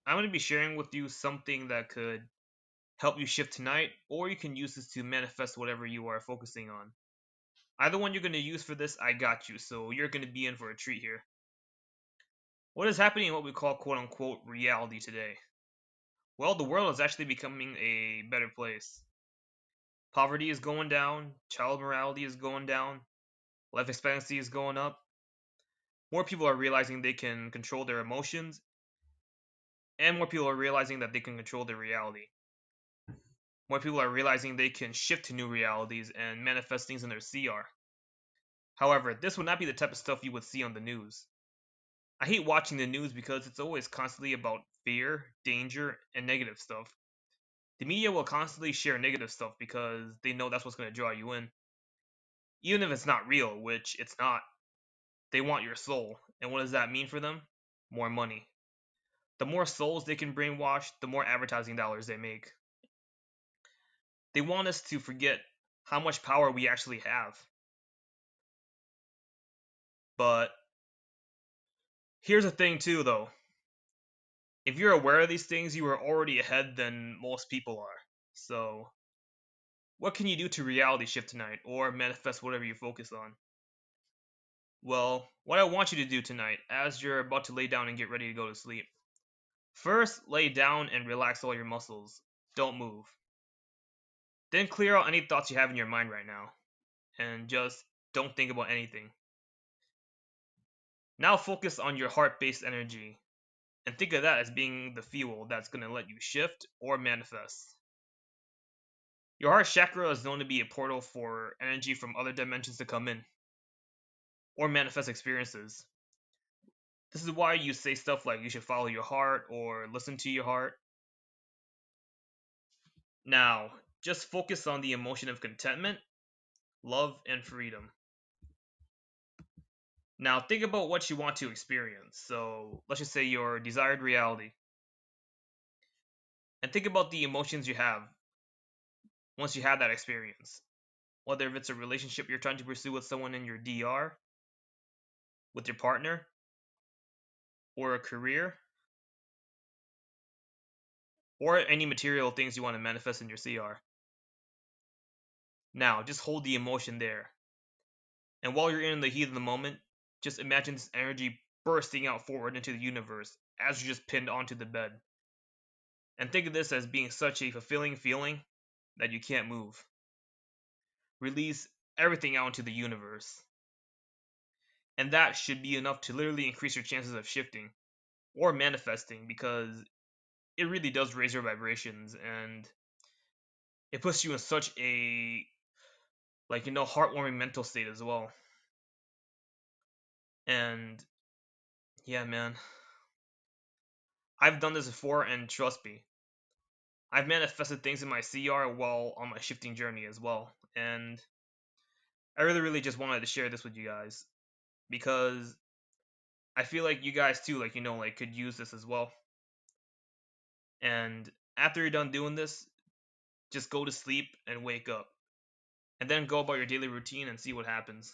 I'm going to be sharing with you something that could help you shift tonight, or you can use this to manifest whatever you are focusing on. Either one you're going to use for this, I got you, so you're going to be in for a treat here. What is happening in what we call quote unquote reality today? Well, the world is actually becoming a better place. Poverty is going down, child morality is going down, life expectancy is going up. More people are realizing they can control their emotions, and more people are realizing that they can control their reality. More people are realizing they can shift to new realities and manifest things in their CR. However, this would not be the type of stuff you would see on the news. I hate watching the news because it's always constantly about fear, danger, and negative stuff. The media will constantly share negative stuff because they know that's what's going to draw you in. Even if it's not real, which it's not, they want your soul. And what does that mean for them? More money. The more souls they can brainwash, the more advertising dollars they make. They want us to forget how much power we actually have. But here's the thing, too, though. If you're aware of these things, you are already ahead than most people are. So, what can you do to reality shift tonight or manifest whatever you focus on? Well, what I want you to do tonight, as you're about to lay down and get ready to go to sleep, first lay down and relax all your muscles. Don't move. Then clear out any thoughts you have in your mind right now, and just don't think about anything. Now focus on your heart based energy, and think of that as being the fuel that's going to let you shift or manifest. Your heart chakra is known to be a portal for energy from other dimensions to come in or manifest experiences. This is why you say stuff like you should follow your heart or listen to your heart. Now, just focus on the emotion of contentment, love, and freedom. Now, think about what you want to experience. So, let's just say your desired reality. And think about the emotions you have once you have that experience. Whether if it's a relationship you're trying to pursue with someone in your DR, with your partner, or a career, or any material things you want to manifest in your CR. Now, just hold the emotion there. And while you're in the heat of the moment, just imagine this energy bursting out forward into the universe as you're just pinned onto the bed. And think of this as being such a fulfilling feeling that you can't move. Release everything out into the universe. And that should be enough to literally increase your chances of shifting or manifesting, because it really does raise your vibrations, and it puts you in such a heartwarming mental state as well. And yeah, man, I've done this before, and trust me, I've manifested things in my CR while on my shifting journey as well. And I really just wanted to share this with you guys because I feel like you guys too, could use this as well. And after you're done doing this, just go to sleep and wake up, and then go about your daily routine and see what happens.